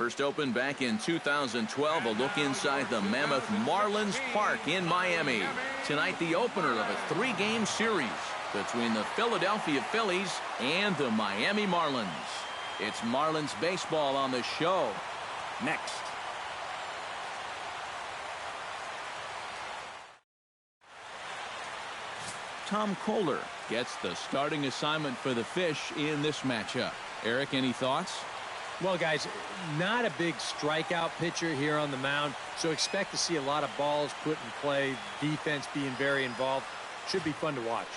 First opened back in 2012, a look inside the Mammoth Marlins Park in Miami. Tonight, the opener of a 3-game series between the Philadelphia Phillies and the Miami Marlins. It's Marlins baseball on the show next. Tom Kohler gets the starting assignment for the Fish in this matchup. Eric, any thoughts? Well, guys, not a big strikeout pitcher here on the mound, so expect to see a lot of balls put in play, defense being very involved. Should be fun to watch.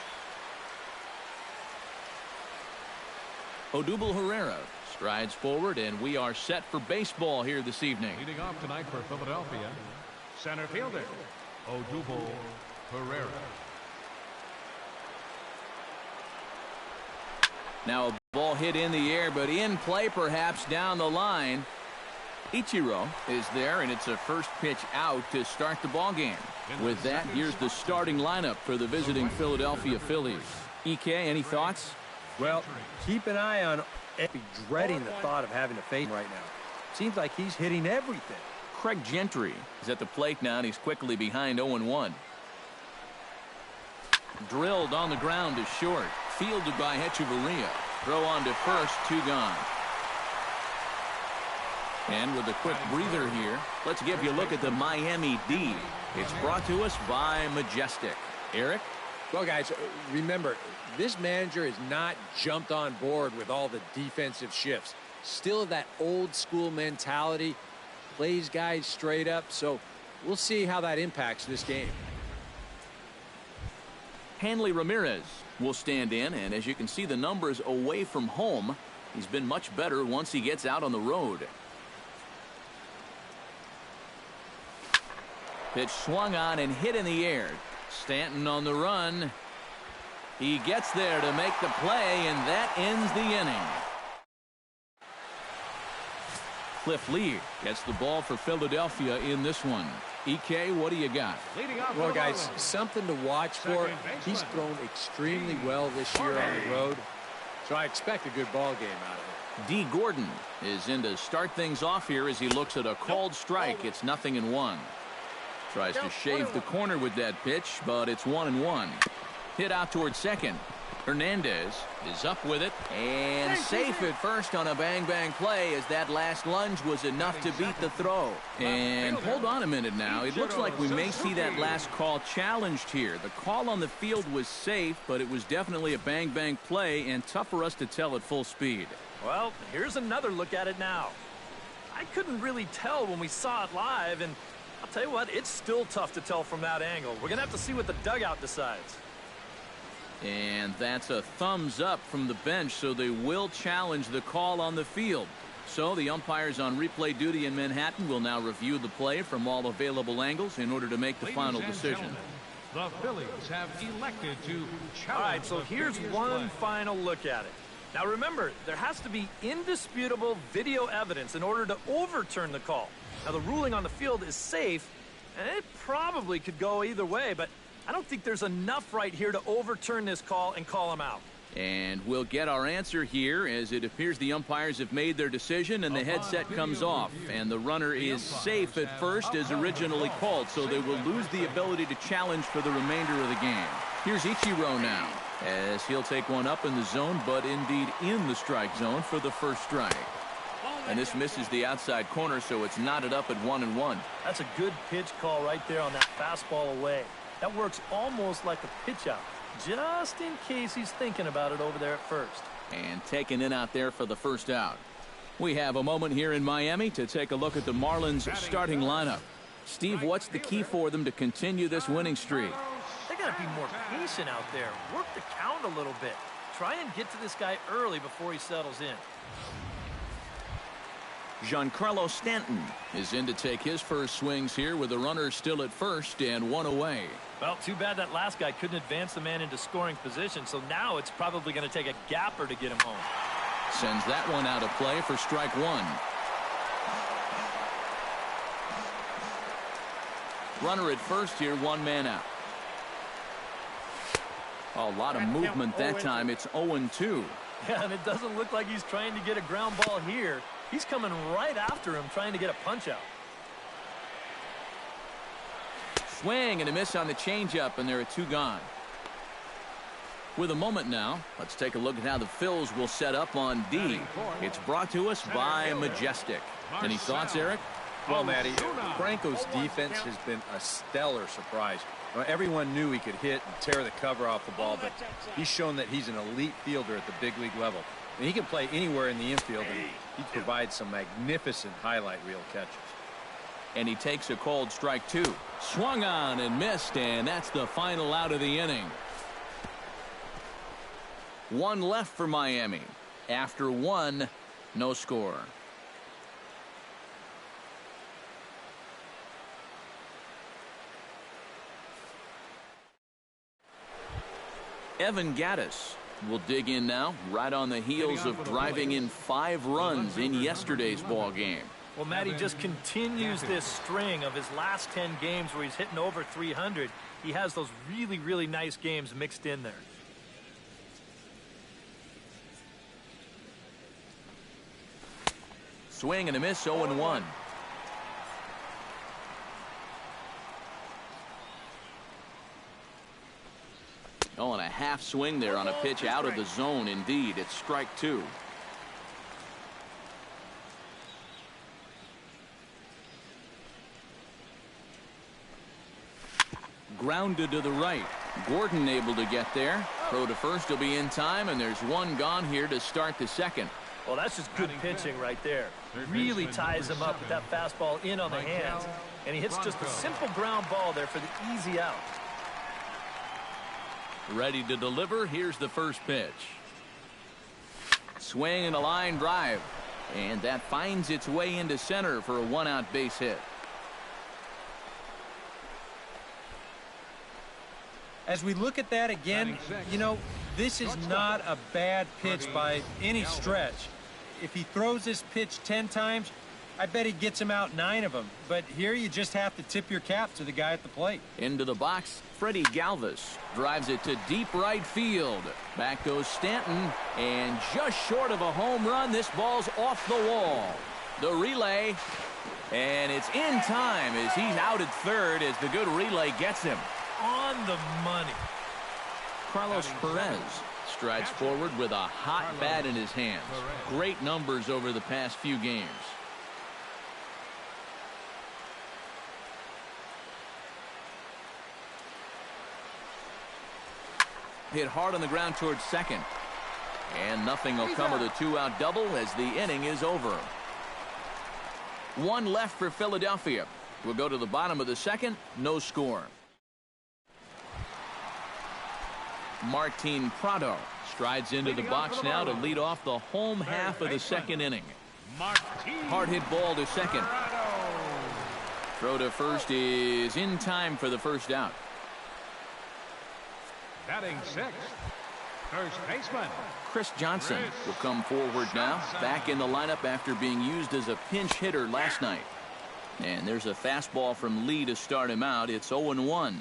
Odubel Herrera strides forward, and we are set for baseball here this evening. Leading off tonight for Philadelphia, center fielder Odubel Herrera. Now a ball hit in the air, but in play perhaps down the line. Ichiro is there, and it's a first pitch out to start the ball game. With that, here's the starting lineup for the visiting Philadelphia Phillies. EK, any thoughts? Well, keep an eye on Epi, dreading the thought of having to face him right now. Seems like he's hitting everything. Craig Gentry is at the plate now, and he's quickly behind 0-1. Drilled on the ground to short. Fielded by Hechavarria. Throw on to first, 2 gone. And with a quick breather here, let's give you a look at the Miami D. It's brought to us by Majestic. Eric? Well, guys, remember, this manager has not jumped on board with all the defensive shifts. Still that old school mentality, plays guys straight up, so we'll see how that impacts this game. Hanley Ramirez will stand in, and as you can see the numbers away from home, he's been much better once he gets out on the road. Pitch swung on and hit in the air. Stanton on the run. He gets there to make the play, and that ends the inning. Cliff Lee gets the ball for Philadelphia in this one. EK, what do you got? Well, guys, something to watch for. He's thrown extremely well this year on the road, so I expect a good ball game out of it. D. Gordon is in to start things off here as he looks at a called strike. It's 0-1. Tries to shave the corner with that pitch, but it's 1-1. Hit out towards second. Hernandez is up with it and safe at first on a bang-bang play, as that last lunge was enough to beat the throw. And hold on a minute now. It looks like we may see that last call challenged here. The call on the field was safe, but it was definitely a bang-bang play and tough for us to tell at full speed. Well, here's another look at it now. I couldn't really tell when we saw it live, and I'll tell you what, it's still tough to tell from that angle. We're going to have to see what the dugout decides. And that's a thumbs up from the bench, so they will challenge the call on the field. So the umpires on replay duty in Manhattan will now review the play from all available angles in order to make the final decision. The Phillies have elected to challenge. All right, so here's one final look at it. Now remember, there has to be indisputable video evidence in order to overturn the call. Now the ruling on the field is safe, and it probably could go either way, but I don't think there's enough right here to overturn this call and call him out. And we'll get our answer here, as it appears the umpires have made their decision, and the headset comes off, and the runner is safe at first as originally called, so they will lose the ability to challenge for the remainder of the game. Here's Ichiro now, as he'll take one up in the zone, but indeed in the strike zone for the first strike. And this misses the outside corner, so it's knotted up at 1-1. That's a good pitch call right there on that fastball away. That works almost like a pitch out, just in case he's thinking about it over there at first. And taken in out there for the first out. We have a moment here in Miami to take a look at the Marlins starting lineup. Steve, what's the key for them to continue this winning streak? They got to be more patient out there. Work the count a little bit. Try and get to this guy early before he settles in. Giancarlo Stanton is in to take his first swings here with the runner still at first and one away. Well, too bad that last guy couldn't advance the man into scoring position, so now it's probably going to take a gapper to get him home. Sends that one out of play for strike one. Runner at first here, 1 man out. A lot of movement that time. It's 0-2. Yeah, and it doesn't look like he's trying to get a ground ball here. He's coming right after him, trying to get a punch out. Swing and a miss on the changeup, and there are 2 gone. With a moment now, let's take a look at how the Phils will set up on D. It's brought to us by Majestic. Any thoughts, Eric? Well, Matty, Franco's defense has been a stellar surprise. Everyone knew he could hit and tear the cover off the ball, but he's shown that he's an elite fielder at the big league level. And he can play anywhere in the infield, and he provides some magnificent highlight reel catches. And he takes a called strike 2. Swung on and missed, and that's the final out of the inning. 1 left for Miami. After 1, no score. Evan Gattis will dig in now, right on the heels of driving in 5 runs in yesterday's ball game. Well, Matty just continues this string of his last 10 games where he's hitting over 300. He has those really, really nice games mixed in there. Swing and a miss, 0-1. Oh, and a half swing there on a pitch out of the zone. Indeed, it's strike 2. Grounded to the right. Gordon able to get there. Throw to first will be in time, and there's 1 gone here to start the second. Well, that's just good pitching right there. Really ties him up with that fastball in on the hands. And he hits just a simple ground ball there for the easy out. Ready to deliver. Here's the first pitch. Swing and a line drive. And that finds its way into center for a 1-out base hit. As we look at that again, you know, this is not a bad pitch by any stretch. If he throws this pitch 10 times, I bet he gets him out 9 of them. But here you just have to tip your cap to the guy at the plate. Into the box, Freddie Galvis drives it to deep right field. Back goes Stanton, and just short of a home run, this ball's off the wall. The relay, and it's in time as he's out at third as the good relay gets him. On the money. Carlos Perez strides forward with a hot bat in his hands. Great numbers over the past few games. Hit hard on the ground towards second. And nothing will come of the 2-out double as the inning is over. 1 left for Philadelphia. We'll go to the bottom of the second. No score. Martin Prado strides into the box now to lead off the home half of the second inning. Hard hit ball to second. Throw to first is in time for the first out. Batting 6th, first baseman Chris Johnson will come forward now, back in the lineup after being used as a pinch hitter last night. And there's a fastball from Lee to start him out. It's 0-1.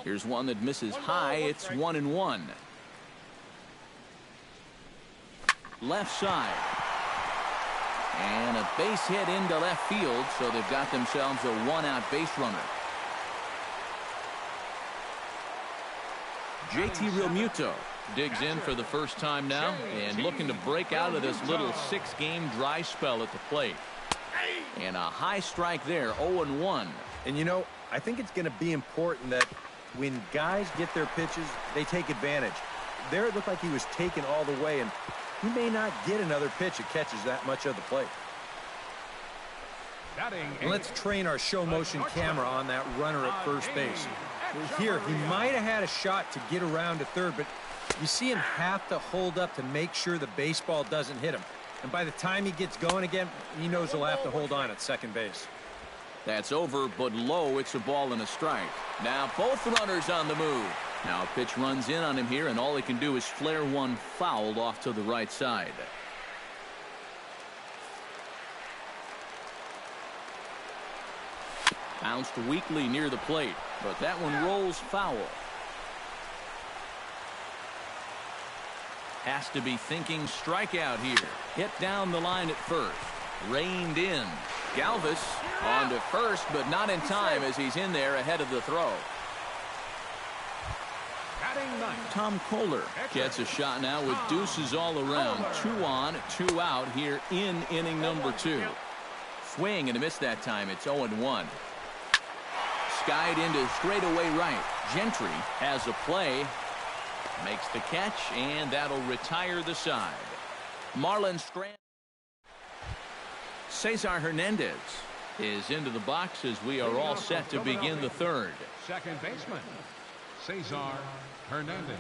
Here's one that misses high. It's 1-1. Left side. And a base hit into left field, so they've got themselves a 1-out base runner. JT Realmuto digs in for the first time now and looking to break out of this little 6-game dry spell at the plate. And a high strike there, 0-1. And you know, I think it's going to be important that when guys get their pitches, they take advantage. There it looked like he was taken all the way, and he may not get another pitch that catches that much of the plate. And let's train our show motion camera on that runner at first base. Here, he might have had a shot to get around to third, but you see him have to hold up to make sure the baseball doesn't hit him. And by the time he gets going again, he knows he'll have to hold on at second base. That's over, but low. It's a ball and a strike. Now both runners on the move. Now a pitch runs in on him here, and all he can do is flare one foul off to the right side. Bounced weakly near the plate, but that one rolls foul. Has to be thinking strikeout here. Hit down the line at first. Reined in. Galvis on to first, but not in time as he's in there ahead of the throw. Tom Kohler gets a shot now with deuces all around. 2 on, 2 out here in inning number 2. Swing and a miss that time. It's 0-1. Skied into straightaway right. Gentry has a play. Makes the catch, and that'll retire the side. Marlins strand. Cesar Hernandez is into the box as we are all set to begin the third. Second baseman, Cesar Hernandez.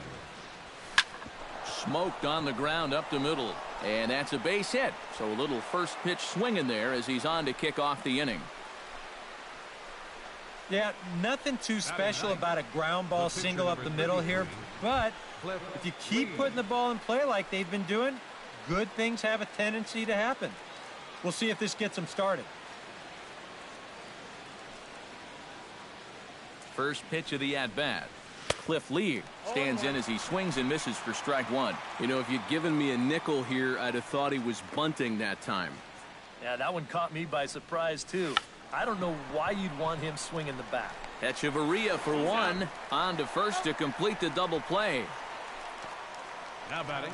Smoked on the ground up the middle, and that's a base hit. So a little first pitch swinging there as he's on to kick off the inning. Yeah, nothing too special about a ground ball single up the middle here, but if you keep putting the ball in play like they've been doing, good things have a tendency to happen. We'll see if this gets them started. First pitch of the at-bat. Cliff Lee stands in as he swings and misses for strike 1. You know, if you'd given me a nickel here, I'd have thought he was bunting that time. Yeah, that one caught me by surprise, too. I don't know why you'd want him swinging the bat. Echeverria for 1. On to first to complete the double play. Now batting,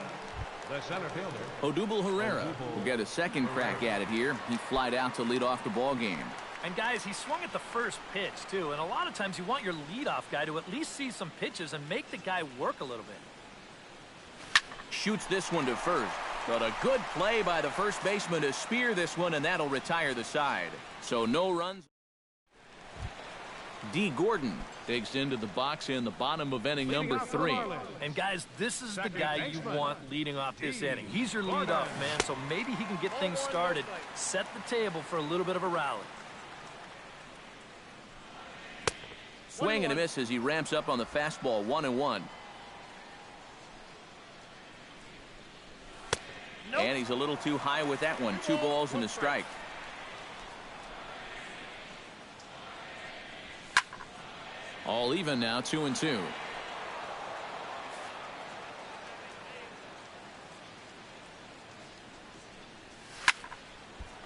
the center fielder, Odubel Herrera will get a second crack at it here. He flied out to lead off the ball game. And guys, he swung at the first pitch too, and a lot of times you want your leadoff guy to at least see some pitches and make the guy work a little bit. Shoots this one to first, but a good play by the first baseman to spear this one, and that'll retire the side. So no runs. D. Gordon digs into the box in the bottom of inning number 3. And guys, this is the guy you want leading off this inning. He's your leadoff man, so maybe he can get things started, set the table for a little bit of a rally. Swing and a miss as he ramps up on the fastball. 1-1. Nope. And he's a little too high with that one. 2 balls and a strike. All even now, 2-2.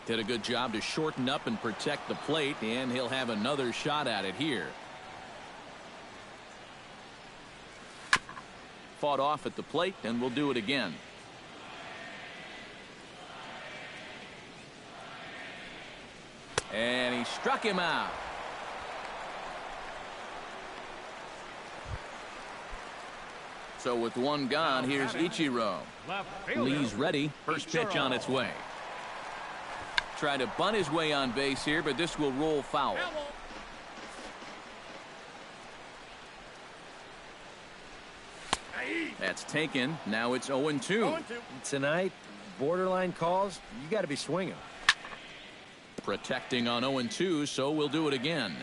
Did a good job to shorten up and protect the plate, and he'll have another shot at it here. Fought off at the plate, and we'll do it again. And he struck him out. So with 1 gone, here's Ichiro. Lee's ready. First pitch on its way. Tried to bunt his way on base here, but this will roll foul. That's taken. Now it's 0-2. Tonight, borderline calls, you got to be swinging. Protecting on 0-2, so we'll do it again.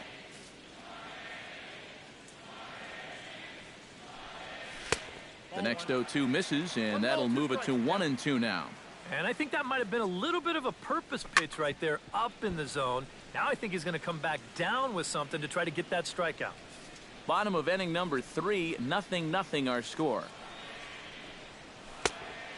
The next 0-2 misses, and that'll move it to 1-2 now. And I think that might have been a little bit of a purpose pitch right there up in the zone. Now I think he's going to come back down with something to try to get that strikeout. Bottom of inning number 3, 0-0 our score.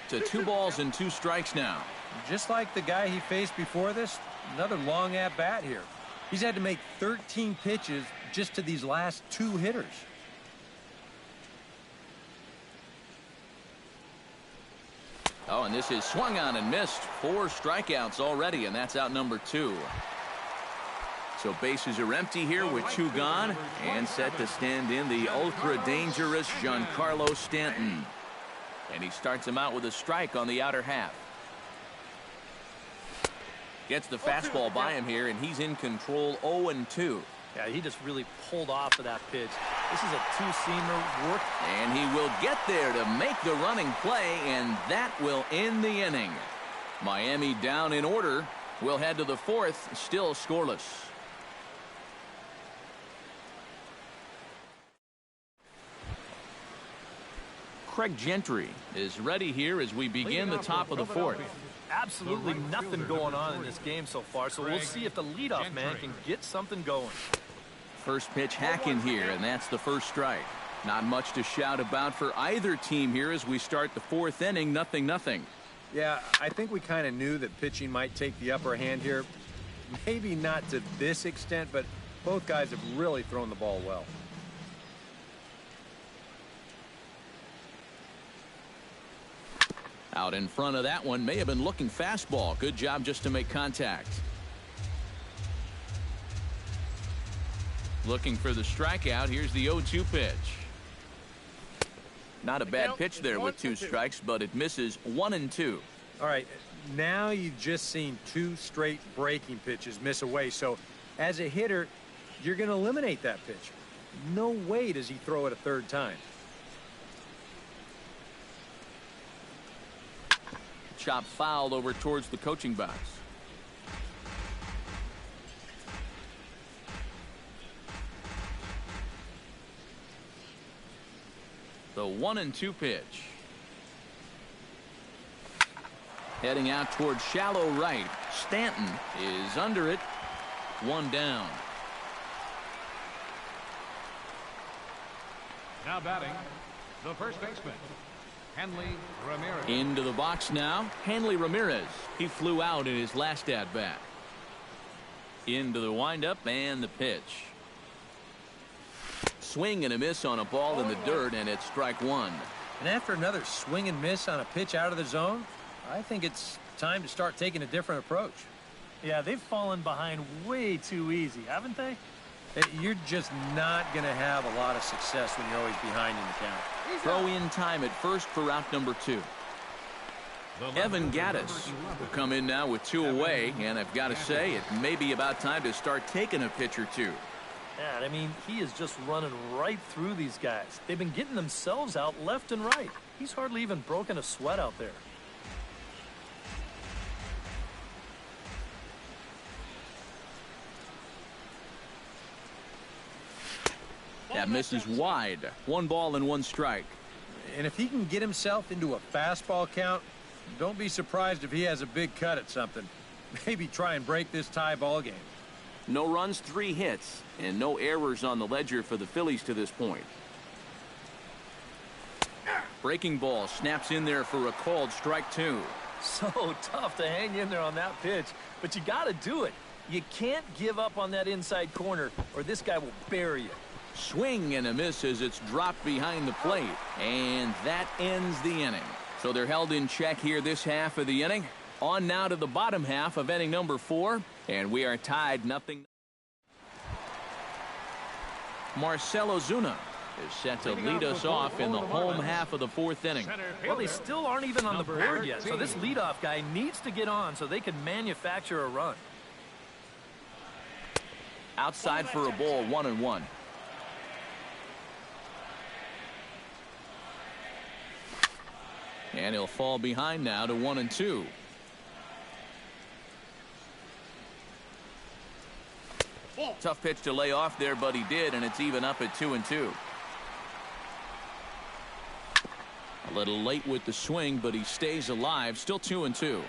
To 2 balls and 2 strikes now. Just like the guy he faced before this, another long at-bat here. He's had to make 13 pitches just to these last 2 hitters. Oh, and this is swung on and missed. 4 strikeouts already, and that's out number 2. So bases are empty here with 2 gone, and set to stand in the ultra-dangerous Giancarlo Stanton. And he starts him out with a strike on the outer half. Gets the fastball by him here, and he's in control. 0-2. Yeah, he just really pulled off of that pitch. This is a 2-seamer work. And he will get there to make the running play, and that will end the inning. Miami down in order. We'll head to the 4th, still scoreless. Craig Gentry is ready here as we begin the top of the 4th. Absolutely nothing going on in this game so far, so we'll see if the leadoff man can get something going. First pitch hacking here, and that's the first strike. Not much to shout about for either team here as we start the fourth inning, 0-0. Yeah, I think we kind of knew that pitching might take the upper hand here. Maybe not to this extent, but both guys have really thrown the ball well. Out in front of that one, may have been looking fastball. Good job just to make contact. Looking for the strikeout. Here's the 0-2 pitch. Not a bad pitch there with 2 strikes, but it misses 1-2. All right, now you've just seen 2 straight breaking pitches miss away. So as a hitter, you're going to eliminate that pitch. No way does he throw it a third time. Chop fouled over towards the coaching box. The 1-2 pitch. Heading out towards shallow right. Stanton is under it. 1 down. Now batting, the first baseman, Hanley Ramirez. Into the box now, Hanley Ramirez. He flew out in his last at-bat. Into the windup and the pitch. Swing and a miss on a ball in the dirt, and it's strike 1. And after another swing and miss on a pitch out of the zone, I think it's time to start taking a different approach. Yeah, they've fallen behind way too easy, haven't they? You're just not going to have a lot of success when you're always behind in the count. Throw in time at first for route number 2. Evan Gaddis will come in now with 2 away, and I've got to say it may be about time to start taking a pitch or 2. Yeah, I mean, he is just running right through these guys. They've been getting themselves out left and right. He's hardly even broken a sweat out there. That misses wide. 1 ball and 1 strike. And if he can get himself into a fastball count, don't be surprised if he has a big cut at something. Maybe try and break this tie ball game. No runs, 3 hits, and no errors on the ledger for the Phillies to this point. Breaking ball snaps in there for a called strike 2. So tough to hang in there on that pitch, but you got to do it. You can't give up on that inside corner, or this guy will bury you. Swing and a miss as it's dropped behind the plate, and that ends the inning. So they're held in check here this half of the inning. On now to the bottom half of inning number 4, and we are tied 0-0. Marcell Ozuna is set to lead us off in the home half of the 4th inning. Well, they still aren't even on the board yet, so this leadoff guy needs to get on so they can manufacture a run. Outside for a ball, 1-1. And he'll fall behind now to 1-2. Tough pitch to lay off there, but he did, and it's even up at 2-2. A little late with the swing, but he stays alive. Still 2-2.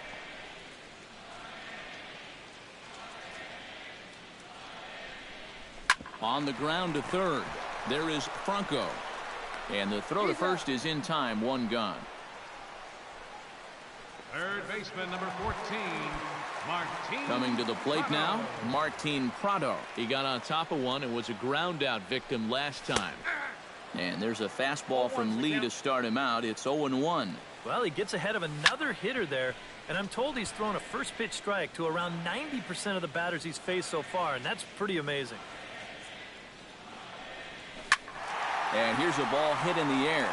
On the ground to third, there is Franco. And the throw to first is in time, 1 gone. Third baseman, number 14, Martin. Coming to the plate now, Martin Prado. He got on top of one and was a ground out victim last time. And there's a fastball from Lee to start him out. It's 0-1. Well, he gets ahead of another hitter there, and I'm told he's thrown a first pitch strike to around 90% of the batters he's faced so far, and that's pretty amazing. And here's a ball hit in the air.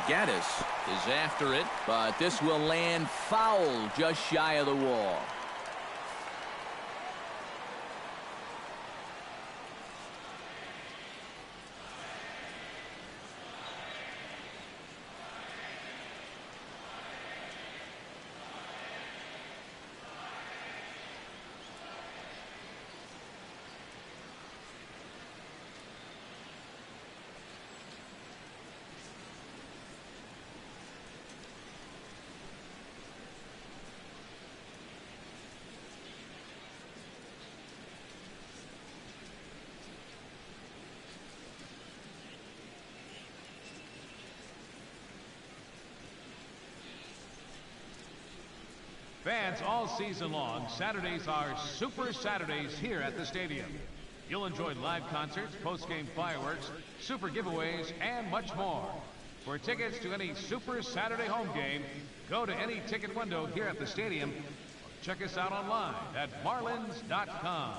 Gaddis is after it, but this will land foul just shy of the wall. Fans, all season long, Saturdays are Super Saturdays here at the stadium. You'll enjoy live concerts, post-game fireworks, super giveaways, and much more. For tickets to any Super Saturday home game, go to any ticket window here at the stadium. Check us out online at marlins.com.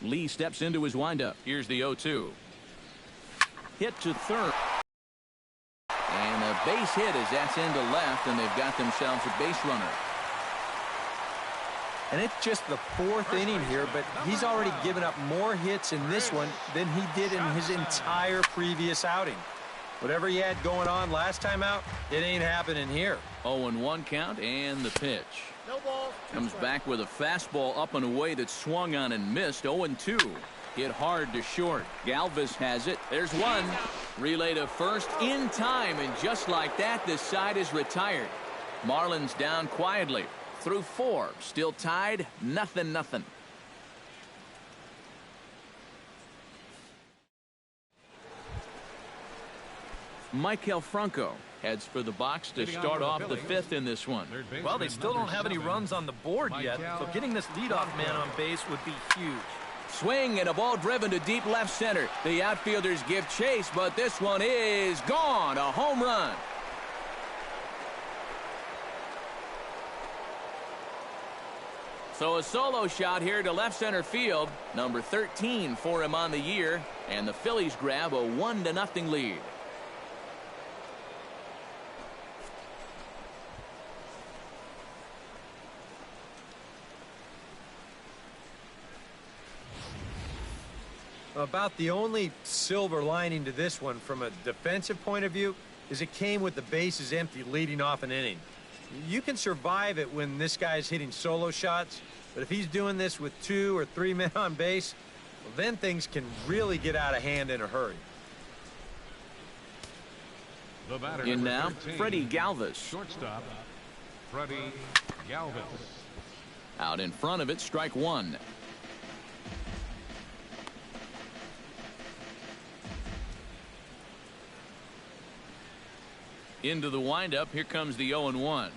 Lee steps into his windup. Here's the 0-2. Hit to third. And a base hit as that's into left, and they've got themselves a base runner. And it's just the fourth inning here, but he's already given up more hits in this one than he did in his entire previous outing. Whatever he had going on last time out, it ain't happening here. 0-1 count, and the pitch. No ball. Comes back with a fastball up and away that swung on and missed. 0-2. Hit hard to short. Galvis has it. There's one. Relay to first in time, and just like that, this side is retired. Marlins down quietly through 4. Still tied, 0-0. Michael Franco heads for the box to start off the 5th in this one. Well, they still don't have any runs on the board yet, so getting this leadoff man on base would be huge. Swing and a ball driven to deep left center. The outfielders give chase, but this one is gone. A home run. So a solo shot here to left center field. Number 13 for him on the year, and the Phillies grab a 1-0 lead. About the only silver lining to this one from a defensive point of view is it came with the bases empty leading off an inning. You can survive it when this guy's hitting solo shots, but if he's doing this with 2 or 3 men on base, well, then things can really get out of hand in a hurry. The batter, in now, 13, Freddie Galvis. Shortstop, Freddie Galvis. Out in front of it, strike 1. Into the windup. Here comes the 0-1.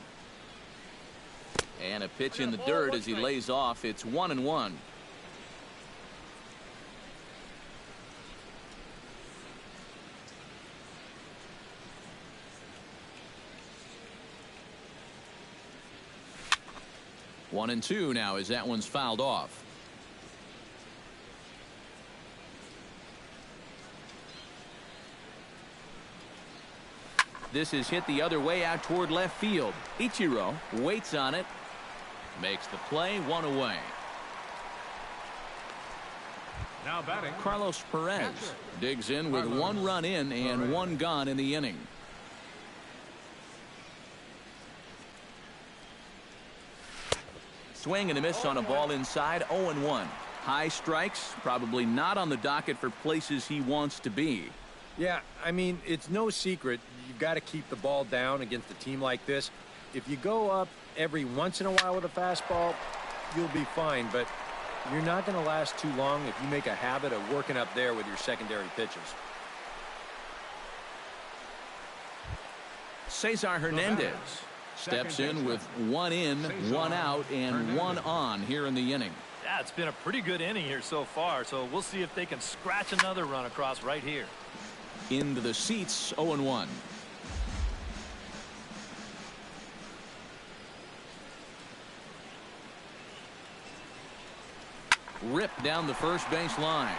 And a pitch in the dirt as he lays off. It's 1-1. One and two now as that one's fouled off. This is hit the other way out toward left field. Ichiro waits on it. Makes the play, 1 away. Now batting, Carlos Perez digs in with 1 run in and 1 gone in the inning. Swing and a miss on a ball inside. 0-1. High strikes, probably not on the docket for places he wants to be. Yeah, I mean, it's no secret you've got to keep the ball down against a team like this. If you go up every once in a while with a fastball, you'll be fine, but you're not going to last too long if you make a habit of working up there with your secondary pitches. Cesar Hernandez steps in with 1 in, 1 out, and 1 on here in the inning. Yeah, it's been a pretty good inning here so far, so we'll see if they can scratch another run across right here. Into the seats, 0-1. Ripped down the first base line.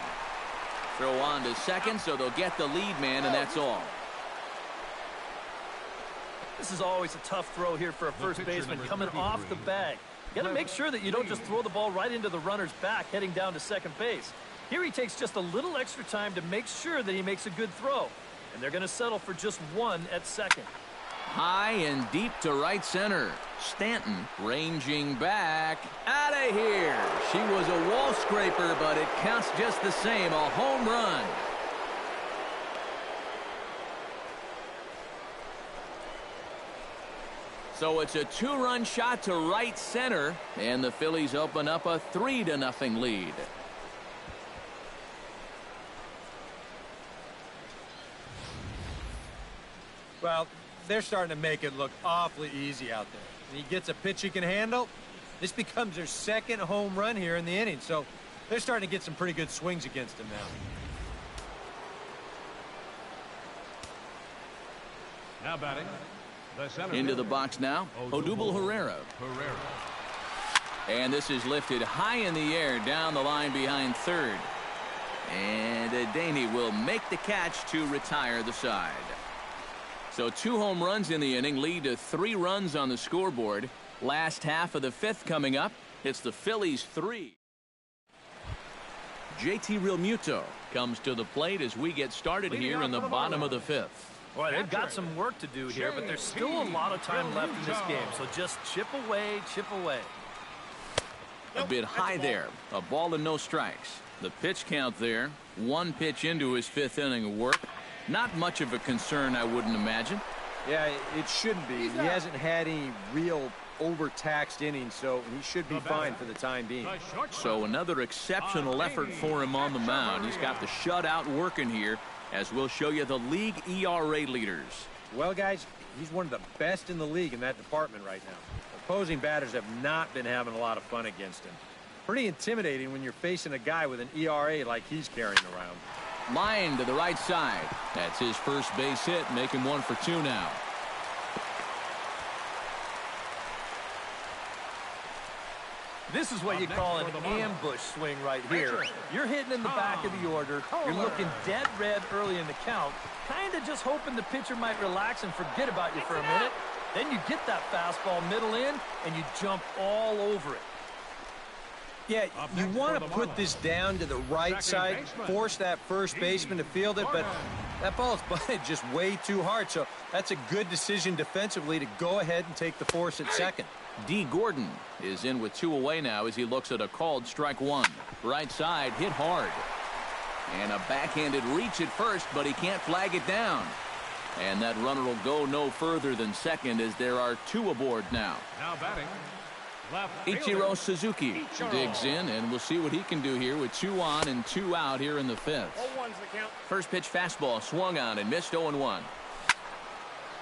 Throw on to second, so they'll get the lead man, and that's all. This is always a tough throw here for a first baseman coming off the bag. You got to make sure that you don't just throw the ball right into the runner's back heading down to second base. Here he takes just a little extra time to make sure that he makes a good throw. And they're going to settle for just 1 at second. High and deep to right center. Stanton ranging back. Out of here. She was a wall scraper, but it counts just the same. A home run. So it's a 2-run shot to right center, and the Phillies open up a 3-0 lead. Well, they're starting to make it look awfully easy out there. And he gets a pitch he can handle. This becomes their second home run here in the inning, so they're starting to get some pretty good swings against him now. Now batting. Into the box now, Odubel Herrera. And this is lifted high in the air down the line behind third. And Adaney will make the catch to retire the side. So 2 home runs in the inning lead to 3 runs on the scoreboard. Last half of the 5th coming up. It's the Phillies 3. JT Realmuto comes to the plate as we get started here in the bottom of the 5th. Boy, they've got some work to do here, but there's still a lot of time left in this game. So just chip away, chip away. A bit high there. A ball and no strikes. The pitch count there. 1 pitch into his 5th inning of work. Not much of a concern, I wouldn't imagine. Yeah, it shouldn't be. He hasn't had any real overtaxed innings, so he should be fine for the time being. So another exceptional effort for him on the mound. He's got the shutout working here, as we'll show you the league ERA leaders. Well, guys, he's one of the best in the league in that department right now. Opposing batters have not been having a lot of fun against him. Pretty intimidating when you're facing a guy with an ERA like he's carrying around. Line to the right side. That's his first base hit, making 1 for 2 now. This is what you call an ambush swing right here. You're hitting in the back of the order. You're looking dead red early in the count. Kind of just hoping the pitcher might relax and forget about you for a minute. Then you get that fastball middle in, and you jump all over it. Yeah, you want to put this down to the right side, force that first baseman to field it, but that ball's butted just way too hard, so that's a good decision defensively to go ahead and take the force at second. D. Gordon is in with 2 away now as he looks at a called strike 1. Right side hit hard. And a backhanded reach at first, but he can't flag it down. And that runner will go no further than second as there are 2 aboard now. Now batting. Ichiro Suzuki digs in, and we'll see what he can do here with 2 on and 2 out here in the 5th. First pitch fastball swung on and missed 0-1.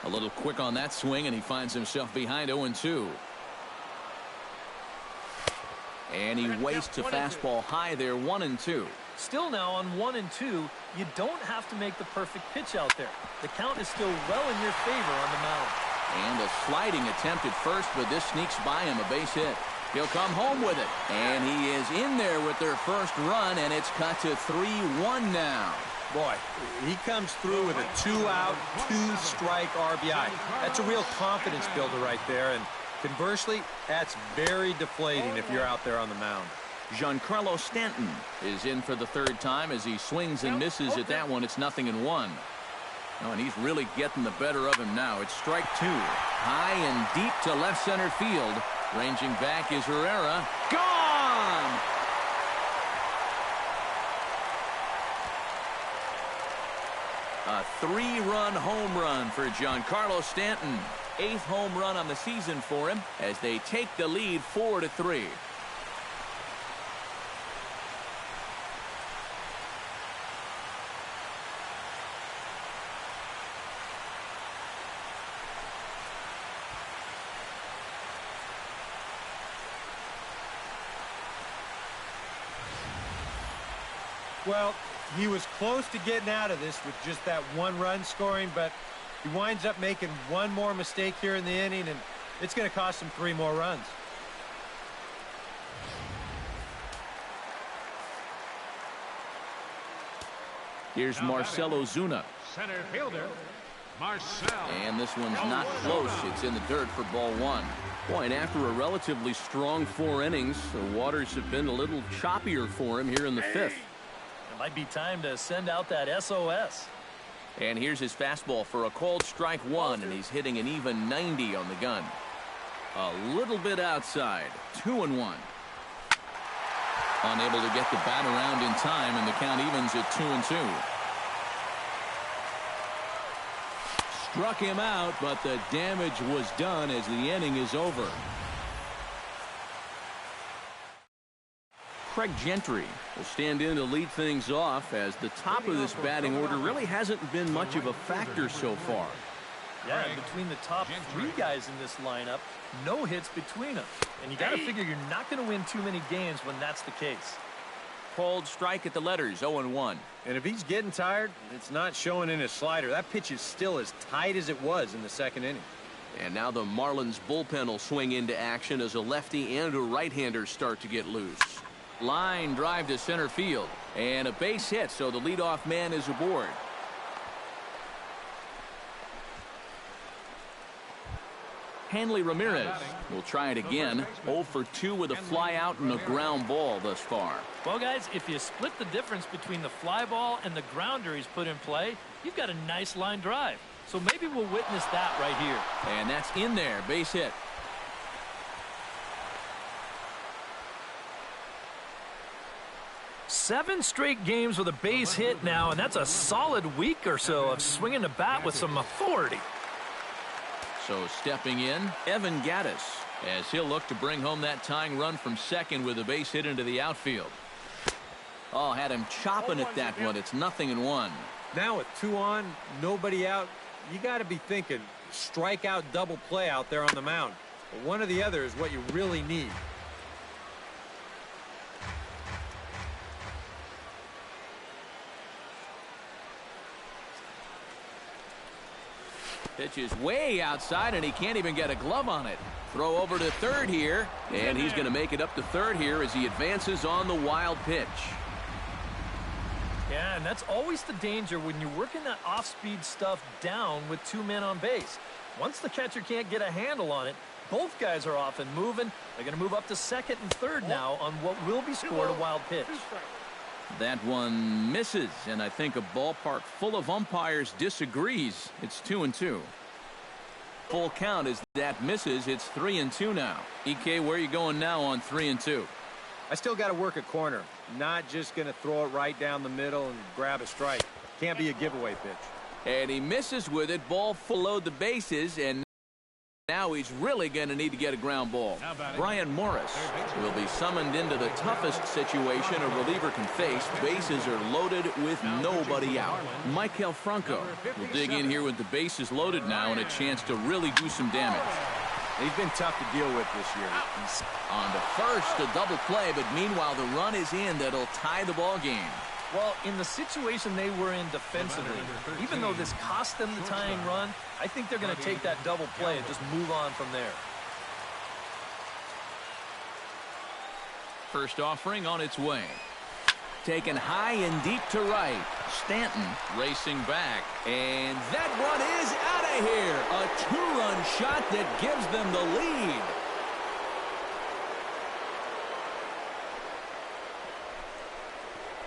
A little quick on that swing, and he finds himself behind 0-2. And he wastes a fastball high there, 1-2. Still now on 1-2, you don't have to make the perfect pitch out there. The count is still well in your favor on the mound. And a sliding attempt at first, but this sneaks by him, a base hit. He'll come home with it. And he is in there with their first run, and it's cut to 3-1 now. Boy, he comes through with a 2-out, 2-strike RBI. That's a real confidence builder right there, and conversely, that's very deflating if you're out there on the mound. Giancarlo Stanton is in for the 3rd time as he swings and misses at that one. It's 0-1. Oh, and he's really getting the better of him now. It's strike 2. High and deep to left center field. Ranging back is Herrera. Gone! A 3-run home run for Giancarlo Stanton. 8th home run on the season for him as they take the lead 4-3. Well, he was close to getting out of this with just that one run scoring, but he winds up making one more mistake here in the inning, and it's going to cost him 3 more runs. Here's Marcell Ozuna. Center fielder, Marcell. And this one's not close. It's in the dirt for ball 1. Boy, and after a relatively strong 4 innings, the waters have been a little choppier for him here in the 5th. It might be time to send out that SOS. And here's his fastball for a called strike 1, and he's hitting an even 90 on the gun. A little bit outside. 2-1. Unable to get the bat around in time, and the count evens at 2-2. Struck him out, but the damage was done as the inning is over. Craig Gentry will stand in to lead things off, as the top of this batting order really hasn't been much of a factor so far. Yeah, and between the top 3 guys in this lineup, no hits between them. And you got to figure you're not going to win too many games when that's the case. Called strike at the letters, 0-1. And if he's getting tired, it's not showing in his slider. That pitch is still as tight as it was in the 2nd inning. And now the Marlins bullpen will swing into action as a lefty and a right-hander start to get loose. Line drive to center field, and a base hit, so the leadoff man is aboard. Hanley Ramirez will try it again. 0 for 2 with a fly out and a ground ball thus far. Well, guys, if you split the difference between the fly ball and the grounder he's put in play, you've got a nice line drive. So maybe we'll witness that right here. And that's in there, base hit. Seven straight games with a base hit now, and that's a solid week or so of swinging the bat with some authority. So stepping in, Evan Gattis, as he'll look to bring home that tying run from second with a base hit into the outfield. Oh, had him chopping at that one. It's 0-1. Now with 2 on, nobody out, you got to be thinking strikeout double play out there on the mound. But one or the other is what you really need. Pitch is way outside, and he can't even get a glove on it. Throw over to third here, and he's going to make it up to third here as he advances on the wild pitch. Yeah, and that's always the danger when you're working that off-speed stuff down with 2 men on base. Once the catcher can't get a handle on it, both guys are off and moving. They're going to move up to second and third now on what will be scored a wild pitch. That one misses, and I think a ballpark full of umpires disagrees. It's 2-2. Full count as that misses. It's 3-2 now. EK, where are you going now on 3-2? I still got to work a corner. Not just going to throw it right down the middle and grab a strike. Can't be a giveaway pitch. And he misses with it. Ball below the bases, and now he's really going to need to get a ground ball. Brian Morris will be summoned into the toughest situation a reliever can face. Bases are loaded with nobody out. Maikel Franco will dig in here with the bases loaded now and a chance to really do some damage. He's been tough to deal with this year. He's on to first, a double play, but meanwhile the run is in that'll tie the ball game. Well, in the situation they were in defensively, even though this cost them the tying run, I think they're going to take that double play and just move on from there. First offering on its way. Taken high and deep to right. Stanton racing back. And that one is out of here. A 2-run shot that gives them the lead.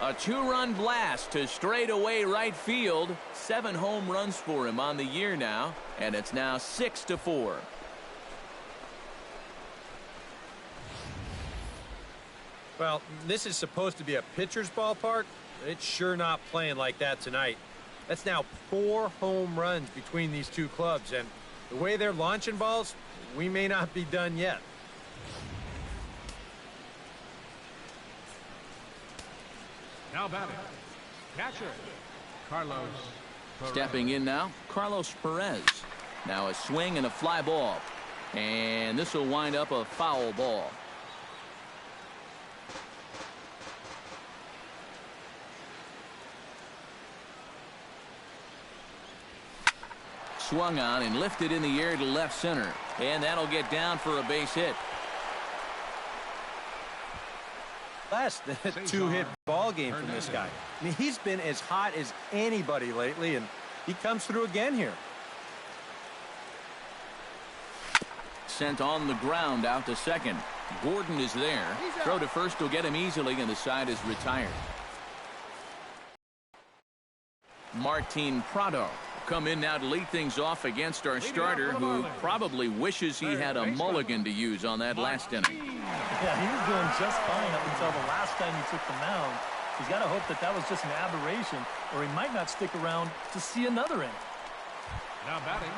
A 2-run blast to straightaway right field. 7 home runs for him on the year now. And it's now 6-4. Well, this is supposed to be a pitcher's ballpark. It's sure not playing like that tonight. That's now 4 home runs between these two clubs, and the way they're launching balls, we may not be done yet. Now batting, catcher, Carlos Perez. Stepping in now, Carlos Perez. Now a swing and a fly ball. And this will wind up a foul ball. Swung on and lifted in the air to left center. And that'll get down for a base hit. Less than a 2-hit ball game from this guy. I mean, he's been as hot as anybody lately, and he comes through again here. Sent on the ground out to second. Gordon is there. Throw to first will get him easily, and the side is retired. Martin Prado come in now to lead things off against our starter, who probably wishes he had a mulligan to use on that last inning. Yeah, he was doing just fine up until the last time he took the mound. He's got to hope that that was just an aberration, or he might not stick around to see another inning. Now batting,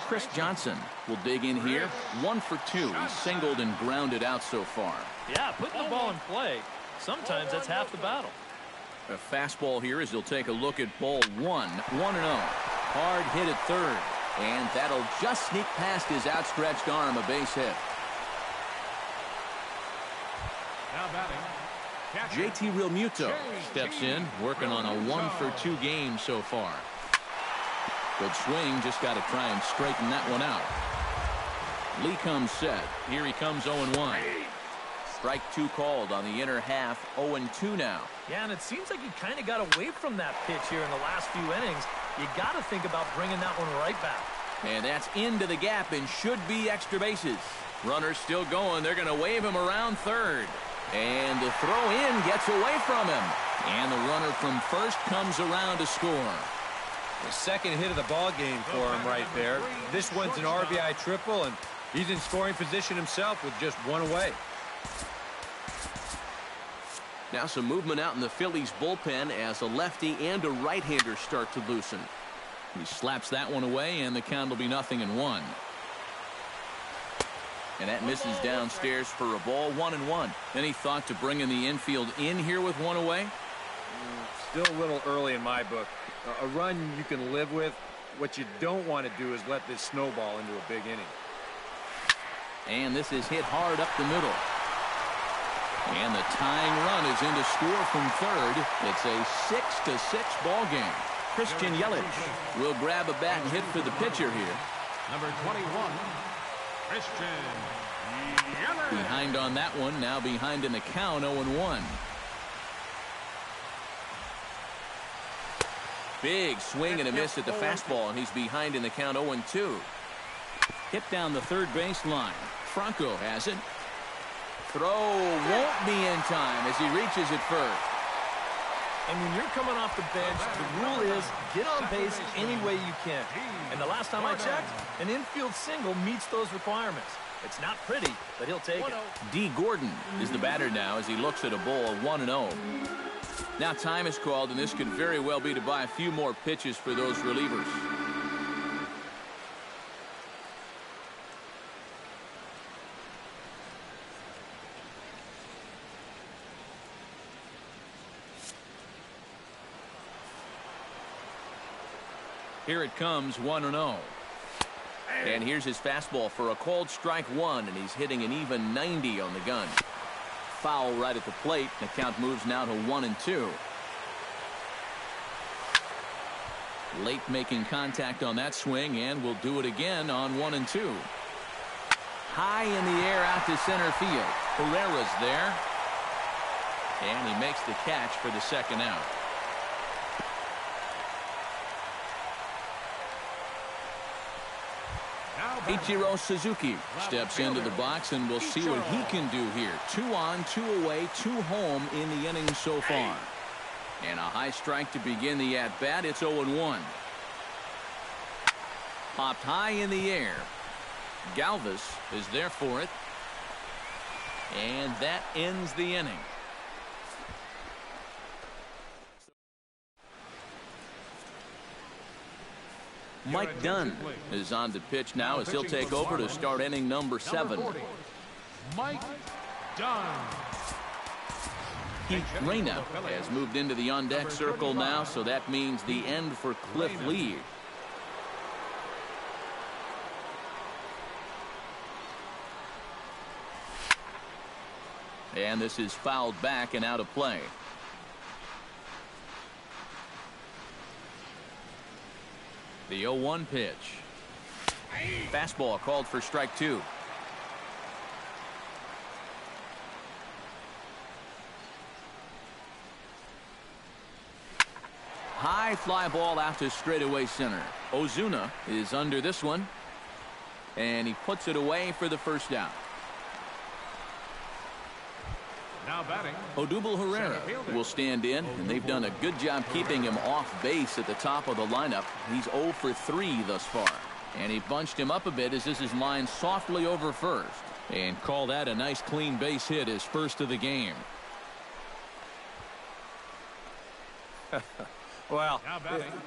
Chris Johnson will dig in here. 1 for 2. He's singled and grounded out so far. Yeah, putting the ball in play, sometimes that's half the battle. A fastball here as he'll take a look at ball 1. 1-0. Hard hit at third. And that'll just sneak past his outstretched arm, a base hit. now batting, catcher, JT Realmuto steps in, working on a 1 for 2 game so far. Good swing, just got to try and straighten that one out. Lee comes set. Here he comes 0-1. Strike 2 called on the inner half. 0-2 now. Yeah, and it seems like he kind of got away from that pitch here in the last few innings. You got to think about bringing that one right back. And that's into the gap and should be extra bases. Runner's still going. They're going to wave him around third. And the throw in gets away from him. And the runner from first comes around to score. The second hit of the ball game for him right there. This one's an RBI triple, and he's in scoring position himself with just 1 away. Now some movement out in the Phillies bullpen as a lefty and a right-hander start to loosen. He slaps that one away, and the count will be 0-1. And that misses downstairs for a ball. 1-1. Any thought to bringing the infield in here with 1 away? Still a little early in my book. A run you can live with. What you don't want to do is let this snowball into a big inning. And this is hit hard up the middle. And the tying run is in to score from third. It's a 6-6 ball game. Christian Yelich will grab a bat and hit for the pitcher here. number 21, Christian Yelich. Behind on that one, now behind in the count, 0-1. Big swing and a miss at the fastball, and he's behind in the count, 0-2. Hit down the third base line. Franco has it. Throw won't be in time as he reaches it first. And when you're coming off the bench, the rule is get on base any way you can. And the last time I checked, an infield single meets those requirements. It's not pretty, but he'll take it. D. Gordon is the batter now as he looks at a ball, 1-0. Now time is called, and this could very well be to buy a few more pitches for those relievers. Here it comes, 1-0. And here's his fastball for a called strike 1, and he's hitting an even 90 on the gun. Foul right at the plate. The count moves now to 1-2. Late making contact on that swing, and will do it again on 1-2. High in the air out to center field. Herrera's there. And he makes the catch for the second out. Ichiro Suzuki steps into the box, and we'll see what he can do here. 2 on, 2 away, 2 home in the inning so far. And a high strike to begin the at-bat. It's 0-1. Popped high in the air. Galvis is there for it. And that ends the inning. Mike Dunn is on to pitch now as he'll take over to start inning number 7. Mike Dunn. Heath Reyna has moved into the on-deck circle now, so that means the end for Cliff Lee. And this is fouled back and out of play. The 0-1 pitch. Fastball called for strike 2. High fly ball out to straightaway center. Ozuna is under this one, and he puts it away for the first out. Now batting, Odubel Herrera will stand in, and they've done a good job keeping him off base at the top of the lineup. He's 0 for 3 thus far, and he bunched him up a bit as this is lined softly over first, and call that a nice clean base hit, his first of the game. Well,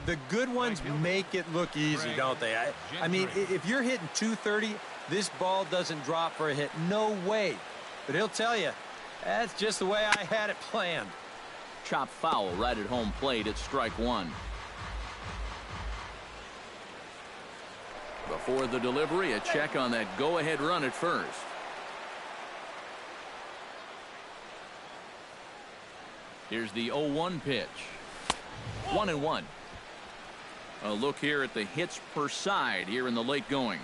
the good ones make it look easy, don't they? I mean, if you're hitting 230, this ball doesn't drop for a hit. No way. But he'll tell you, that's just the way I had it planned. Chop foul right at home plate at strike 1. Before the delivery, a check on that go-ahead run at first. Here's the 0-1 pitch. 1-1. A look here at the hits per side here in the late going.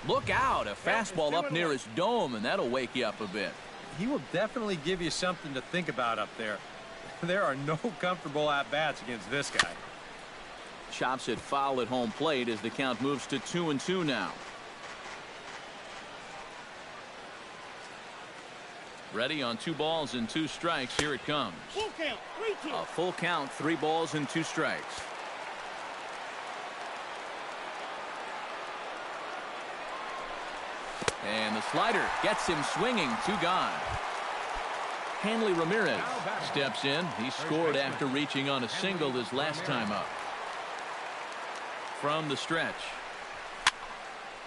Look out, a fastball up near his dome, and that'll wake you up a bit. He will definitely give you something to think about up there. There are no comfortable at-bats against this guy. Chops it foul at home plate as the count moves to 2-2 now. Ready on 2 balls and 2 strikes. Here it comes. Full count, 3-2. A full count, 3 balls and 2 strikes. And the slider gets him swinging. 2 gone. Hanley Ramirez steps in. He scored after reaching on a single his last time up. From the stretch.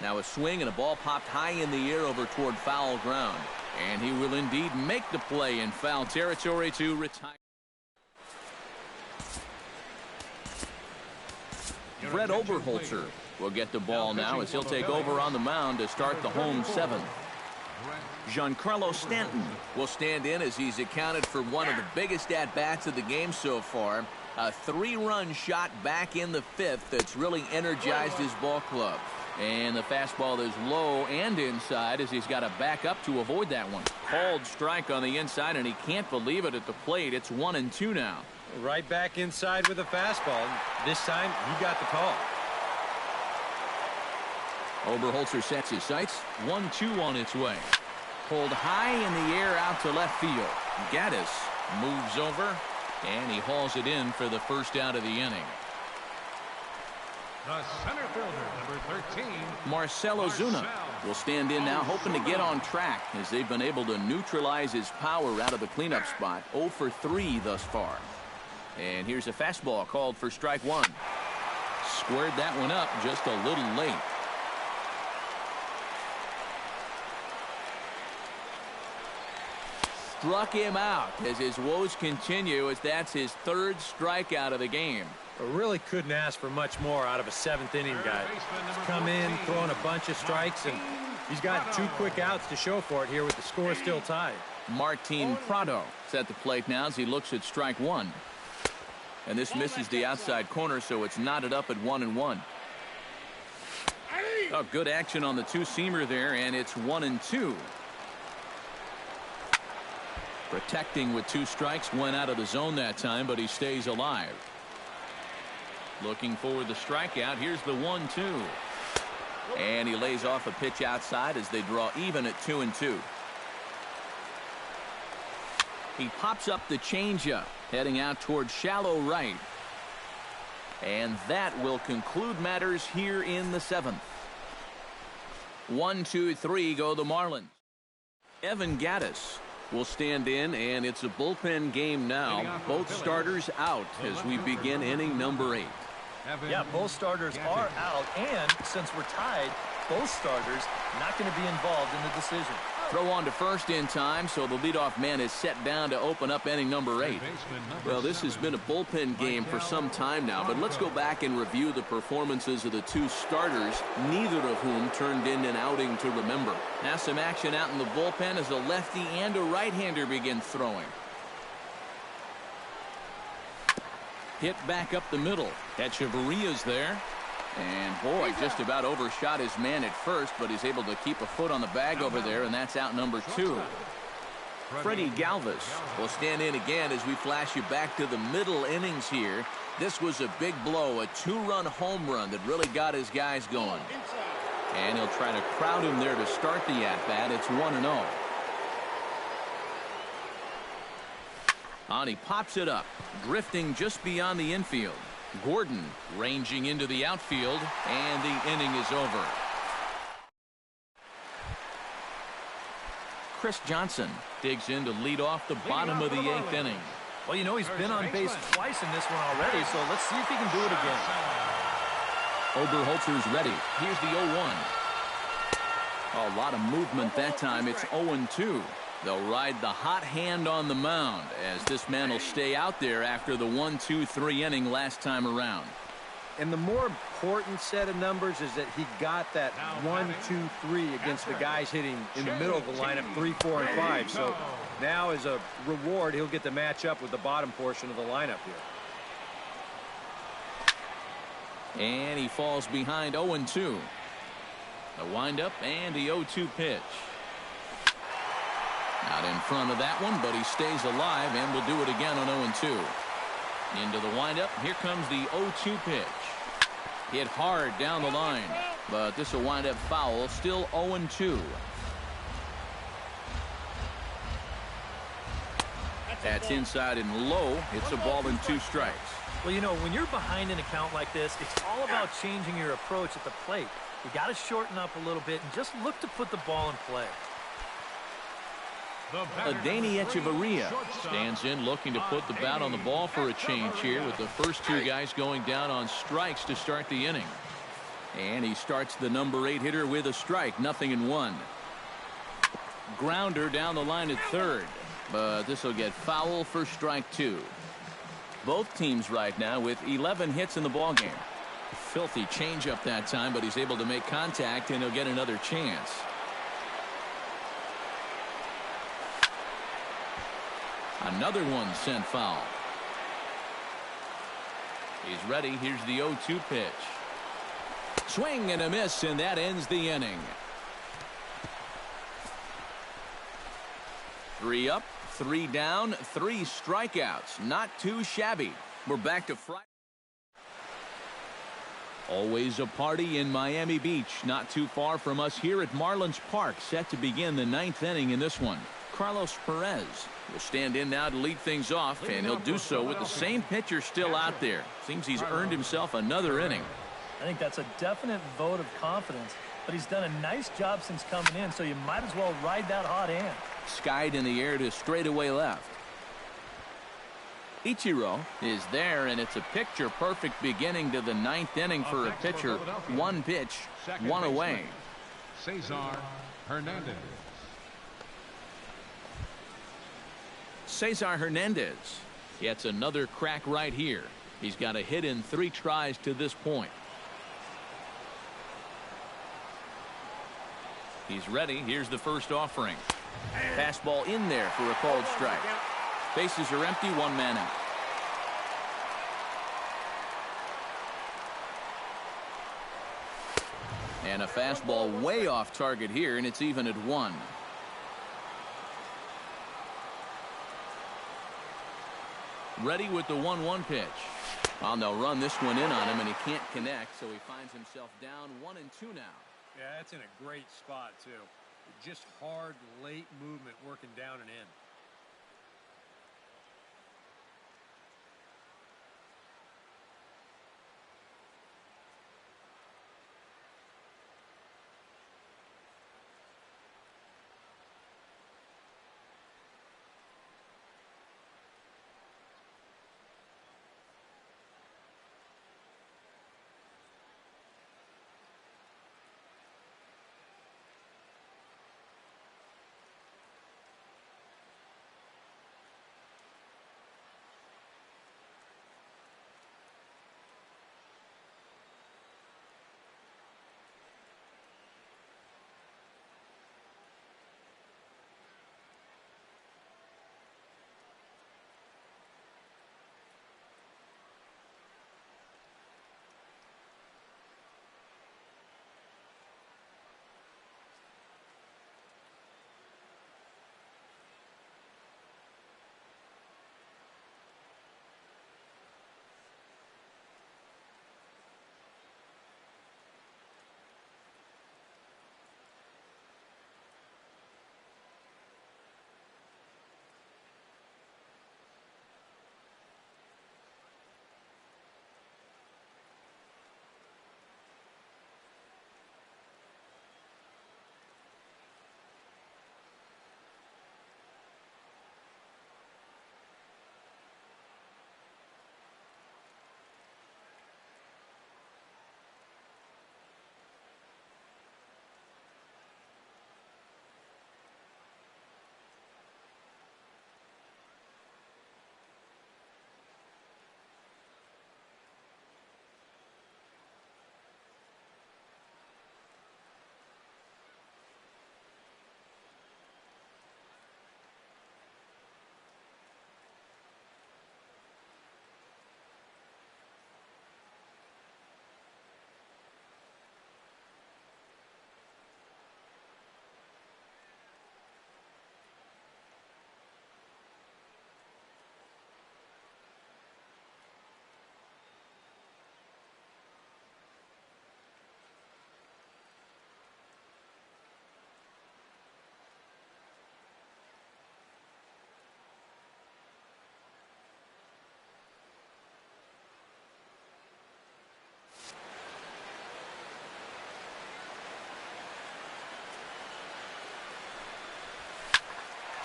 Now a swing and a ball popped high in the air over toward foul ground. And he will indeed make the play in foul territory to retire. Brett Oberholzer will get the ball now as he'll take over on the mound to start the home 7th. Giancarlo Stanton will stand in as he's accounted for one of the biggest at-bats of the game so far. A 3-run shot back in the 5th that's really energized his ball club. And the fastball is low and inside as he's got to back up to avoid that one. Called strike on the inside, and he can't believe it at the plate. It's 1-2 now. Right back inside with a fastball. This time, he got the call. Oberholzer sets his sights. 1-2 on its way. Pulled high in the air out to left field. Gaddis moves over, and he hauls it in for the first out of the inning. The center fielder, number 13, Marcell Ozuna will stand in now, hoping to get on track as they've been able to neutralize his power out of the cleanup spot. 0 for 3 thus far. And here's a fastball called for strike 1. Squared that one up just a little late. Struck him out as his woes continue, as that's his 3rd strikeout of the game. I really couldn't ask for much more out of a 7th inning guy. He's come in, throwing a bunch of strikes, and he's got 2 quick outs to show for it here with the score still tied. Martin Prado is at the plate now as he looks at strike 1. And this misses the outside corner, so it's knotted up at 1-1. Oh, good action on the 2-seamer there, and it's 1-2. Protecting with 2 strikes, went out of the zone that time, but he stays alive. Looking for the strikeout. Here's the 1-2. And he lays off a pitch outside as they draw even at 2-2. He pops up the changeup, heading out toward shallow right. And that will conclude matters here in the 7th. 1-2-3 go the Marlins. Evan Gaddis will stand in, and it's a bullpen game now. Both starters out as we begin inning number 8. Yeah, both starters are out, and since we're tied, both starters not going to be involved in the decision. Throw on to first in time, so the leadoff man is set down to open up inning number 8. Well, this has been a bullpen game for some time now, but let's go back and review the performances of the two starters, neither of whom turned in an outing to remember. Now some action out in the bullpen as a lefty and a right-hander begin throwing. Hit back up the middle. Echeverria's there. And boy, just about overshot his man at first, but he's able to keep a foot on the bag over there, and that's out number 2. Freddie Galvis will stand in again as we flash you back to the middle innings here. This was a big blow, a 2-run home run that really got his guys going. And he'll try to crowd him there to start the at-bat. It's 1-0. And he pops it up, drifting just beyond the infield. Gordon ranging into the outfield, and the inning is over. Chris Johnson digs in to lead off the bottom of the 8th inning. Well, you know, he's been on base twice in this one already, so let's see if he can do it again. Oberholtzer's ready. Here's the 0-1. A lot of movement that time. It's 0-2. They'll ride the hot hand on the mound as this man will stay out there after the 1-2-3 inning last time around. And the more important set of numbers is that he got that 1-2-3 against the guys hitting in the middle of the lineup 3, 4, and 5. So now as a reward, he'll get to match up with the bottom portion of the lineup here. And he falls behind 0-2. The windup and the 0-2 pitch. Not in front of that one, but he stays alive and will do it again on 0-2. Into the windup. Here comes the 0-2 pitch. Hit hard down the line, but this will wind up foul. Still 0-2. That's inside and low. It's a ball and 2 strikes. Well, you know, when you're behind an account like this, it's all about changing your approach at the plate. You got to shorten up a little bit and just look to put the ball in play. Adeiny Echeverria stands in looking to put the bat on the ball for a change here with the first 2 guys going down on strikes to start the inning. And he starts the number 8 hitter with a strike, 0-1. Grounder down the line at third, but this will get foul for strike 2. Both teams right now with 11 hits in the ballgame. Filthy changeup that time, but he's able to make contact and he'll get another chance. Another one sent foul. He's ready. Here's the 0-2 pitch. Swing and a miss, and that ends the inning. 3 up, 3 down, 3 strikeouts. Not too shabby. We're back to Friday. Always a party in Miami Beach, not too far from us here at Marlins Park, set to begin the 9th inning in this one. Carlos Perez will stand in now to lead things off, and he'll do so with the same pitcher still out there. Seems he's earned himself another inning. I think that's a definite vote of confidence, but he's done a nice job since coming in, so you might as well ride that hot hand. Skied in the air to straightaway left. Ichiro is there, and it's a picture-perfect beginning to the 9th inning for a pitcher. 1 pitch, 1 away. Cesar Hernandez. Cesar Hernandez gets another crack right here. He's got a hit in 3 tries to this point. He's ready. Here's the first offering. Fastball in there for a called strike. Bases are empty, 1 man out. And a fastball way off target here, and it's even at 1. Ready with the 1-1 pitch. Well, they'll run this one in on him, and he can't connect, so he finds himself down 1-2 now. Yeah, that's in a great spot, too. Just hard, late movement working down and in.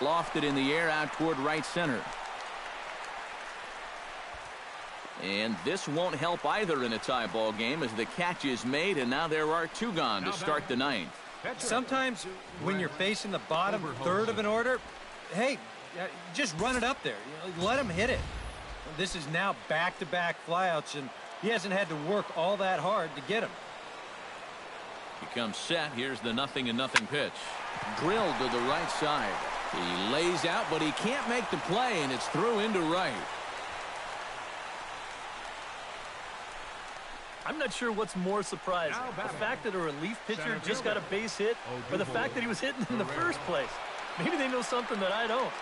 Lofted in the air out toward right center. And this won't help either in a tie ball game as the catch is made, and now there are 2 gone to start the 9th. Sometimes when you're facing the bottom third of an order, hey, just run it up there. Let him hit it. This is now back-to-back flyouts, and he hasn't had to work all that hard to get him. He comes set. Here's the 0-0 pitch. Drilled to the right side. He lays out, but he can't make the play, and it's through into right. I'm not sure what's more surprising, the fact that a relief pitcher just got a base hit, or the fact that he was hitting in the first place. Maybe they know something that I don't.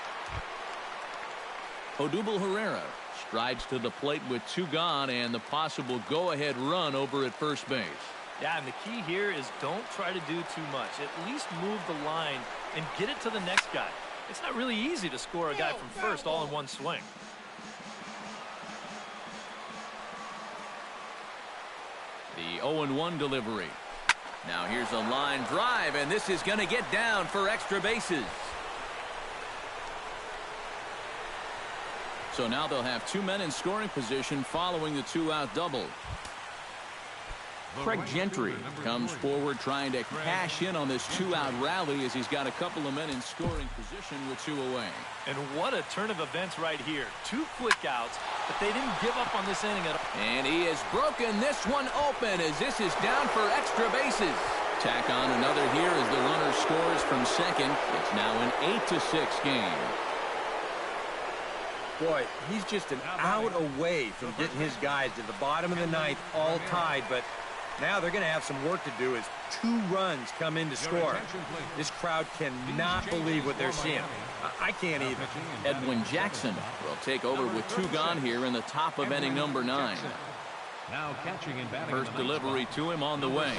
Odubel Herrera strides to the plate with 2 gone and the possible go-ahead run over at first base. Yeah, and the key here is don't try to do too much. At least move the line and get it to the next guy. It's not really easy to score a guy from first all in one swing. The 0-1 delivery. Now here's a line drive, and this is going to get down for extra bases. So now they'll have 2 men in scoring position following the 2-out double. Craig Gentry comes forward trying to cash in on this 2-out rally as he's got a couple of men in scoring position with 2 away. And what a turn of events right here. 2 quick outs, but they didn't give up on this inning at all. And he has broken this one open as this is down for extra bases. Tack on another here as the runner scores from second. It's now an 8-6 game. Boy, he's just an out away from getting his guys to the bottom of the 9th all tied, but now they're going to have some work to do as 2 runs come in to score. This crowd cannot believe what they're seeing. I can't either. Edwin Jackson will take over with 2 gone here in the top of inning number 9. Now catching and batting. First delivery to him on the way.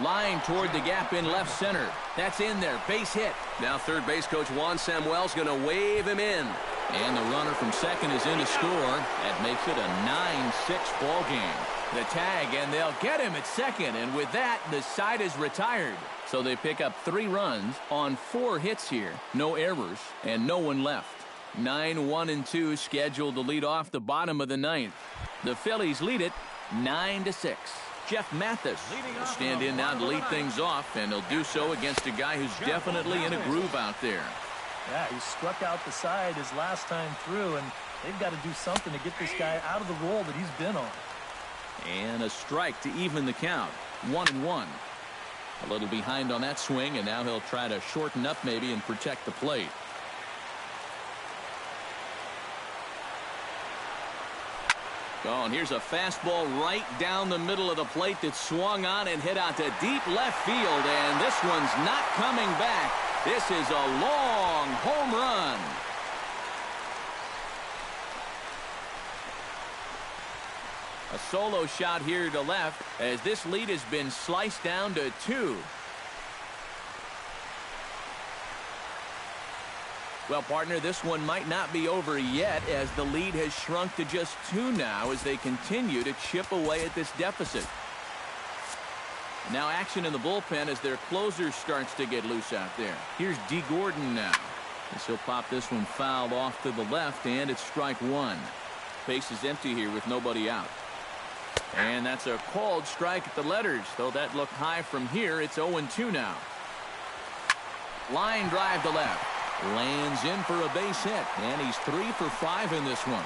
Line toward the gap in left center. That's in there. Base hit. Now third base coach Juan Samuel's going to wave him in. And the runner from second is in to score. That makes it a 9-6 ball game. The tag, and they'll get him at second. And with that, the side is retired. So they pick up 3 runs on 4 hits here. No errors and no one left. 9-1-2 scheduled to lead off the bottom of the 9th. The Phillies lead it 9-6. Jeff Mathis will stand in now to lead things off, and he'll do so against a guy who's definitely in a groove out there. Yeah, he struck out the side his last time through, and they've got to do something to get this guy out of the role that he's been on. And a strike to even the count. 1-1. A little behind on that swing, and now he'll try to shorten up maybe and protect the plate. Oh, and here's a fastball right down the middle of the plate that swung on and hit out to deep left field, and this one's not coming back. This is a long home run. A solo shot here to left as this lead has been sliced down to 2. Well, partner, this one might not be over yet as the lead has shrunk to just 2 now as they continue to chip away at this deficit. Now action in the bullpen as their closer starts to get loose out there. Here's D. Gordon now. As he'll pop this one fouled off to the left, and it's strike 1. Base is empty here with nobody out. And that's a called strike at the letters, though that looked high from here. It's 0-2 now. Line drive to left. Lands in for a base hit, and he's 3 for 5 in this one.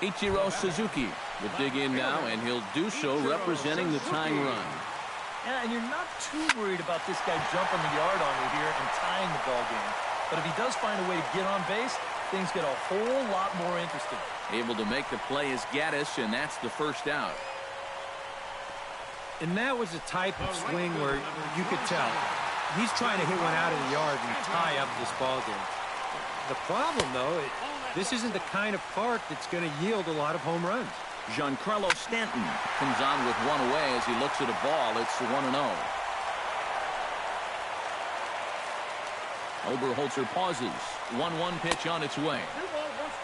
Ichiro Suzuki will dig in now, and he'll do so representing the tying run. Yeah, and you're not too worried about this guy jumping the yard on you here and tying the ball game. But if he does find a way to get on base, things get a whole lot more interesting. Able to make the play is Gaddis, and that's the first out. And that was a type of swing where you could tell he's trying to hit one out of the yard and tie up this ball game. The problem, though, this isn't the kind of park that's going to yield a lot of home runs. Giancarlo Stanton comes on with 1 away as he looks at a ball. It's 1-0. Oberholzer pauses. 1-1 pitch on its way.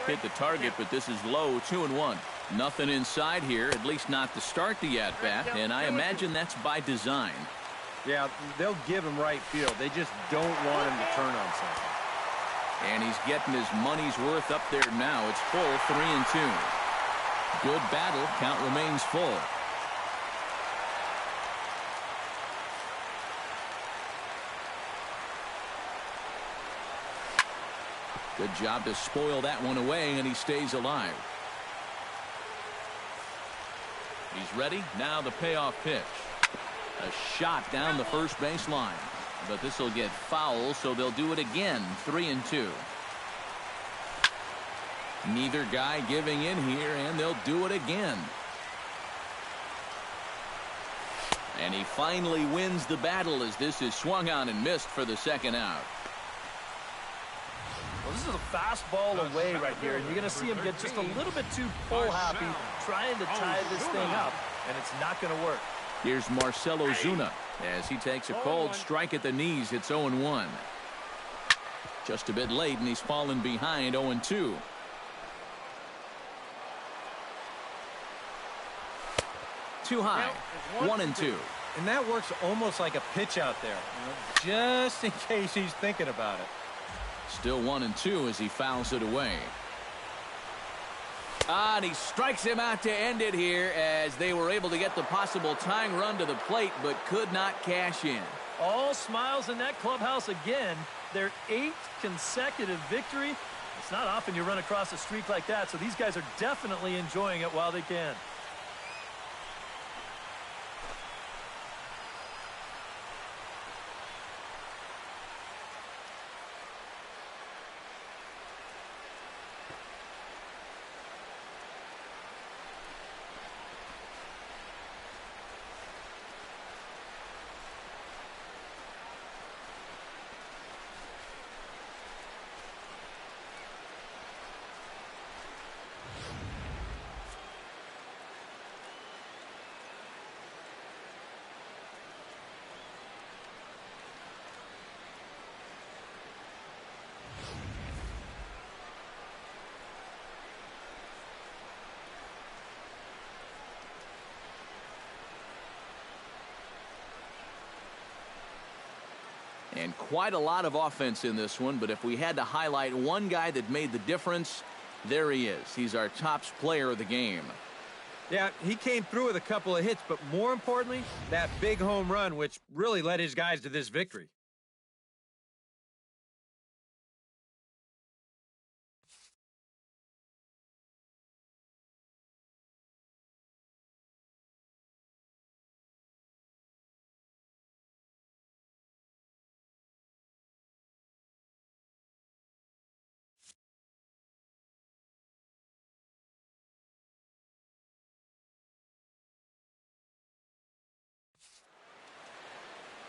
Hit the target, but this is low. 2-1. Nothing inside here, at least not to start the at-bat, and I imagine that's by design. Yeah, they'll give him right field. They just don't want him to turn on something. And he's getting his money's worth up there now. It's full, 3-2. Good battle. Count remains full. Good job to spoil that one away, and he stays alive. He's ready. Now the payoff pitch. A shot down the first base line. But this will get foul, so they'll do it again. 3-2. Neither guy giving in here, and they'll do it again. And he finally wins the battle as this is swung on and missed for the second out. Well, this is a fastball away right here, and you're going to see him get just a little bit too pull happy trying to tie this thing up, and it's not going to work. Here's Marcell Ozuna as he takes a cold strike at the knees. It's 0-1. Just a bit late, and he's fallen behind 0-2. Too high. 1-2. And that works almost like a pitch out there, just in case he's thinking about it. Still 1-2 as he fouls it away. And he strikes him out to end it here as they were able to get the possible tying run to the plate but could not cash in. All smiles in that clubhouse again. Their 8th consecutive victory. It's not often you run across a streak like that, so these guys are definitely enjoying it while they can. And quite a lot of offense in this one, but if we had to highlight one guy that made the difference, there he is. He's our top player of the game. Yeah, he came through with a couple of hits, but more importantly, that big home run, which really led his guys to this victory.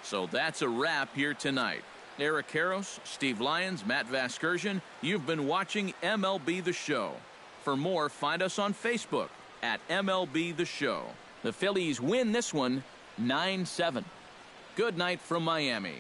So that's a wrap here tonight. Eric Karros, Steve Lyons, Matt Vasgersian, you've been watching MLB The Show. For more, find us on Facebook at MLB The Show. The Phillies win this one 9-7. Good night from Miami.